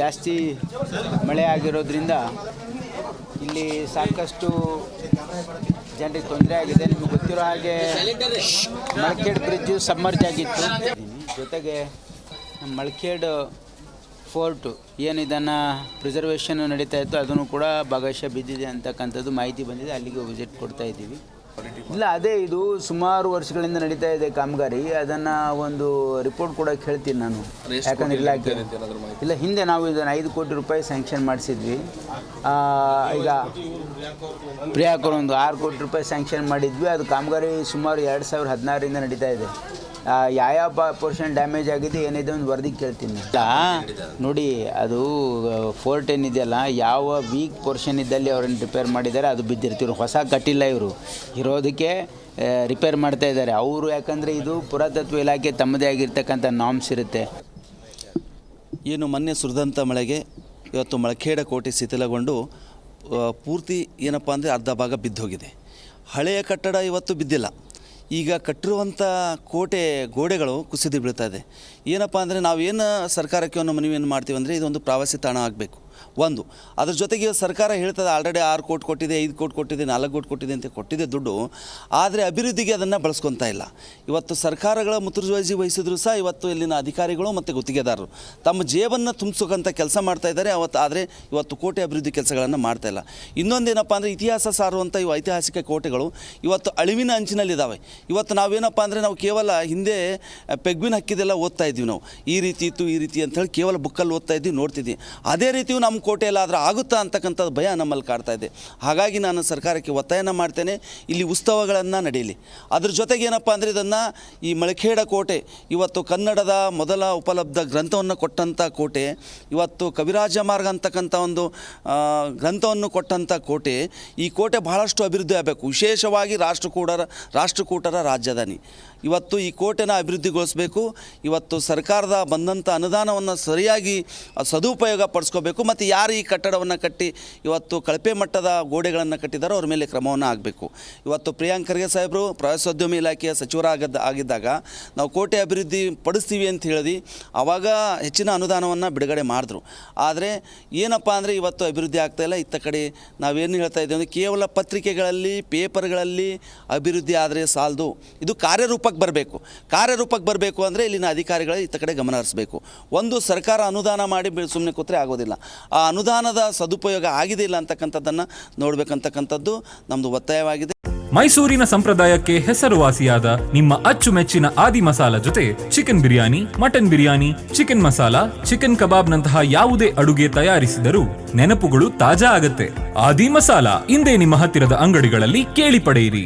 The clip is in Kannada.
ಜಾಸ್ತಿ ಮಳೆ ಆಗಿರೋದ್ರಿಂದ ಇಲ್ಲಿ ಸಾಕಷ್ಟು ಜನರಿಗೆ ತೊಂದರೆ ಆಗಿದೆ. ನಿಮಗೆ ಗೊತ್ತಿರೋ ಹಾಗೆ ಮಳಖೇಡ್ ಬ್ರಿಡ್ಜು ಸಬ್ಮರ್ಜ್ ಆಗಿತ್ತು. ಜೊತೆಗೆ ಮಳಖೇಡ್ ಫೋರ್ಟು ಏನು ಇದನ್ನು ಪ್ರಿಸರ್ವೇಷನ್ ನಡೀತಾ ಇತ್ತು ಅದನ್ನು ಕೂಡ ಭಾಗಶಃ ಬಿದ್ದಿದೆ ಅಂತಕ್ಕಂಥದ್ದು ಮಾಹಿತಿ ಬಂದಿದೆ. ಅಲ್ಲಿಗೆ ವಿಸಿಟ್ ಕೊಡ್ತಾ ಇದ್ದೀವಿ. ಇಲ್ಲ, ಅದೇ ಇದು ಸುಮಾರು ವರ್ಷಗಳಿಂದ ನಡೀತಾ ಇದೆ ಕಾಮಗಾರಿ. ಅದನ್ನು ಒಂದು ರಿಪೋರ್ಟ್ ಕೂಡ ಕೇಳ್ತೀನಿ ನಾನು, ಯಾಕಂದ್ರೆ ಇಲಾಖೆ ಇಲ್ಲ ಹಿಂದೆ ನಾವು ಇದನ್ನು 5 ಕೋಟಿ ರೂಪಾಯಿ ಸ್ಯಾಂಕ್ಷನ್ ಮಾಡಿಸಿದ್ವಿ. ಈಗ ಪ್ರಿಯಾಕರ್ ಒಂದು 6 ಕೋಟಿ ರೂಪಾಯಿ ಸ್ಯಾಂಕ್ಷನ್ ಮಾಡಿದ್ವಿ. ಅದು ಕಾಮಗಾರಿ ಸುಮಾರು 2016ರಿಂದ ನಡೀತಾ ಇದೆ. ಯಾವ ಪೋರ್ಷನ್ ಡ್ಯಾಮೇಜ್ ಆಗಿದೆ ಏನಿದೆ ಒಂದು ವರದಿ ಕೇಳ್ತೀನಿ. ನೋಡಿ, ಅದು ಫೋರ್ಟ್ ಏನಿದೆಯಲ್ಲ, ಯಾವ ವೀಕ್ ಪೋರ್ಷನ್ ಇದ್ದಲ್ಲಿ ಅವ್ರನ್ನ ರಿಪೇರ್ ಮಾಡಿದ್ದಾರೆ ಅದು ಬಿದ್ದಿರ್ತೀವಿ. ಹೊಸ ಕಟ್ಟಿಲ್ಲ, ಇವರು ಇರೋದಕ್ಕೆ ರಿಪೇರ್ ಮಾಡ್ತಾ ಇದ್ದಾರೆ ಅವರು. ಯಾಕಂದರೆ ಇದು ಪುರಾತತ್ವ ಇಲಾಖೆ ತಮ್ಮದೇ ಆಗಿರ್ತಕ್ಕಂಥ ನಾಮ್ಸ್ ಇರುತ್ತೆ. ಏನು ಮೊನ್ನೆ ಸುರಿದಂಥ ಮಳೆಗೆ ಇವತ್ತು ಮಳಖೇಡ ಕೋಟೆ ಶಿಥಿಲಗೊಂಡು ಪೂರ್ತಿ ಏನಪ್ಪ ಅಂದರೆ ಅರ್ಧ ಭಾಗ ಬಿದ್ದೋಗಿದೆ. ಹಳೆಯ ಕಟ್ಟಡ ಇವತ್ತು ಬಿದ್ದಿಲ್ಲ. ಈಗ ಕಟ್ಟಿರುವಂಥ ಕೋಟೆ ಗೋಡೆಗಳು ಕುಸಿದು ಬೀಳ್ತಾ ಇದೆ. ಏನಪ್ಪ ಅಂದರೆ ನಾವೇನು ಸರ್ಕಾರಕ್ಕೆ ಒಂದು ಮನವಿಯನ್ನು ಮಾಡ್ತೀವಿ ಅಂದರೆ ಇದೊಂದು ಪ್ರವಾಸಿ ತಾಣ ಆಗಬೇಕು ಒಂದು. ಅದ್ರ ಜೊತೆಗೆ ಸರ್ಕಾರ ಹೇಳ್ತದೆ ಆಲ್ರೆಡಿ 6 ಕೋಟಿ ಕೊಟ್ಟಿದೆ, 5 ಕೋಟಿ ಕೊಟ್ಟಿದೆ, 4 ಕೋಟಿ ಕೊಟ್ಟಿದೆ ಅಂತ ಕೊಟ್ಟಿದೆ ದುಡ್ಡು. ಆದರೆ ಅಭಿವೃದ್ಧಿಗೆ ಅದನ್ನು ಬಳಸ್ಕೊತಾ ಇಲ್ಲ. ಇವತ್ತು ಸರ್ಕಾರಗಳ ಮುತುರ್ವರ್ಜಿ ವಹಿಸಿದ್ರು ಸಹ ಇವತ್ತು ಇಲ್ಲಿನ ಅಧಿಕಾರಿಗಳು ಮತ್ತು ಗುತ್ತಿಗೆದಾರರು ತಮ್ಮ ಜೇಬನ್ನು ತುಂಬಿಸೋಕ್ಕಂಥ ಕೆಲಸ ಮಾಡ್ತಾ ಇದ್ದಾರೆ ಆದರೆ ಇವತ್ತು ಕೋಟೆ ಅಭಿವೃದ್ಧಿ ಕೆಲಸಗಳನ್ನು ಮಾಡ್ತಾ ಇಲ್ಲ. ಇನ್ನೊಂದೇನಪ್ಪ ಅಂದರೆ ಇತಿಹಾಸ ಸಾರುವಂಥ ಇವು ಐತಿಹಾಸಿಕ ಕೋಟೆಗಳು ಇವತ್ತು ಅಳಿವಿನ ಅಂಚಿನಲ್ಲಿದ್ದಾವೆ. ಇವತ್ತು ನಾವೇನಪ್ಪ ಅಂದರೆ ನಾವು ಕೇವಲ ಹಿಂದೆ ಪೆಗ್ವಿನ್ ಹಕ್ಕಿದೆಲ್ಲ ಓದ್ತಾ ಇದ್ವಿ ನಾವು, ಈ ರೀತಿ ಇತ್ತು ಈ ರೀತಿ ಅಂಥೇಳಿ ಕೇವಲ ಬುಕ್ಕಲ್ಲಿ ಓದ್ತಾ ಇದ್ವಿ, ನೋಡ್ತಿದ್ವಿ. ಅದೇ ರೀತಿಯು ನಮ್ಮ ಕೋಟೆಯಲ್ಲಿ ಆದ್ರೆ ಆಗುತ್ತಾ ಅಂತಕ್ಕಂಥದ್ದು ಭಯ ನಮ್ಮಲ್ಲಿ ಕಾಡ್ತಾ ಇದೆ. ಹಾಗಾಗಿ ನಾನು ಸರ್ಕಾರಕ್ಕೆ ಒತ್ತಾಯನ ಮಾಡ್ತೇನೆ, ಇಲ್ಲಿ ಉತ್ಸವಗಳನ್ನು ನಡೆಯಲಿ. ಅದ್ರ ಜೊತೆಗೆ ಏನಪ್ಪ ಅಂದರೆ ಇದನ್ನು ಈ ಮಳಖೇಡ ಕೋಟೆ ಇವತ್ತು ಕನ್ನಡದ ಮೊದಲ ಉಪಲಬ್ಧ ಗ್ರಂಥವನ್ನು ಕೊಟ್ಟಂಥ ಕೋಟೆ, ಇವತ್ತು ಕವಿರಾಜ ಮಾರ್ಗ ಅಂತಕ್ಕಂಥ ಒಂದು ಗ್ರಂಥವನ್ನು ಕೊಟ್ಟಂಥ ಕೋಟೆ. ಈ ಕೋಟೆ ಬಹಳಷ್ಟು ಅಭಿವೃದ್ಧಿ ಆಗಬೇಕು. ವಿಶೇಷವಾಗಿ ರಾಷ್ಟ್ರಕೂಟರ ರಾಜಧಾನಿ. ಇವತ್ತು ಈ ಕೋಟೆನ ಅಭಿವೃದ್ಧಿಗೊಳಿಸಬೇಕು. ಇವತ್ತು ಸರ್ಕಾರದ ಬಂದಂಥ ಅನುದಾನವನ್ನು ಸರಿಯಾಗಿ ಸದುಪಯೋಗ ಪಡಿಸ್ಕೋಬೇಕು. ಮತ್ತು ಯಾರು ಈ ಕಟ್ಟಡವನ್ನು ಕಟ್ಟಿ ಇವತ್ತು ಕಳಪೆ ಮಟ್ಟದ ಗೋಡೆಗಳನ್ನು ಕಟ್ಟಿದ್ದಾರೋ ಅವ್ರ ಮೇಲೆ ಕ್ರಮವನ್ನು ಆಗಬೇಕು. ಇವತ್ತು ಪ್ರಿಯಾಂಕ್ ಖರ್ಗೆ ಸಾಹೇಬರು ಪ್ರವಾಸೋದ್ಯಮ ಇಲಾಖೆಯ ಸಚಿವರಾಗಿದ್ದಾಗ ನಾವು ಕೋಟೆ ಅಭಿವೃದ್ಧಿ ಪಡಿಸ್ತೀವಿ ಅಂತ ಹೇಳಿದ್ವಿ. ಆವಾಗ ಹೆಚ್ಚಿನ ಅನುದಾನವನ್ನು ಬಿಡುಗಡೆ ಮಾಡಿದ್ರು. ಆದರೆ ಏನಪ್ಪ ಅಂದರೆ ಇವತ್ತು ಅಭಿವೃದ್ಧಿ ಆಗ್ತಾಯಿಲ್ಲ. ಇತ್ತ ಕಡೆ ನಾವೇನು ಹೇಳ್ತಾ ಇದ್ದೀವಿ ಅಂದರೆ ಕೇವಲ ಪತ್ರಿಕೆಗಳಲ್ಲಿ ಪೇಪರ್ಗಳಲ್ಲಿ ಅಭಿವೃದ್ಧಿ ಆದರೆ ಸಾಲದು, ಇದು ಕಾರ್ಯರೂಪಕ್ಕೆ ಬರಬೇಕು ಅಂದರೆ ಇಲ್ಲಿನ ಅಧಿಕಾರಿಗಳು ಇತ್ತ ಕಡೆ ಗಮನ ಹರಿಸಬೇಕು. ಒಂದು ಸರ್ಕಾರ ಅನುದಾನ ಮಾಡಿ ಸುಮ್ಮನೆ ಕೂತ್ರೆ ಆಗೋದಿಲ್ಲ. ಆ ಅನುದಾನದ ಸದುಪಯೋಗ ಆಗಿದೆ ಇಲ್ಲ ಅಂತಕ್ಕಂಥದ್ದನ್ನು ನೋಡಬೇಕಂತಕ್ಕಂಥದ್ದು ನಮ್ಮದು ಒತ್ತಾಯವಾಗಿದೆ. ಮೈಸೂರಿನ ಸಂಪ್ರದಾಯಕ್ಕೆ ಹೆಸರುವಾಸಿಯಾದ ನಿಮ್ಮ ಅಚ್ಚುಮೆಚ್ಚಿನ ಆದಿ ಮಸಾಲ ಜೊತೆ chicken biryani, mutton biryani, chicken masala, chicken kebab ನಂತಹ ಯಾವುದೇ ಅಡುಗೆ ತಯಾರಿಸಿದರೂ ನೆನಪುಗಳು ತಾಜಾ ಆಗತ್ತೆ. ಆದಿ ಮಸಾಲ ಇಂದೇ ನಿಮ್ಮ ಹತ್ತಿರದ ಅಂಗಡಿಗಳಲ್ಲಿ ಕೇಳಿ ಪಡೆಯಿರಿ.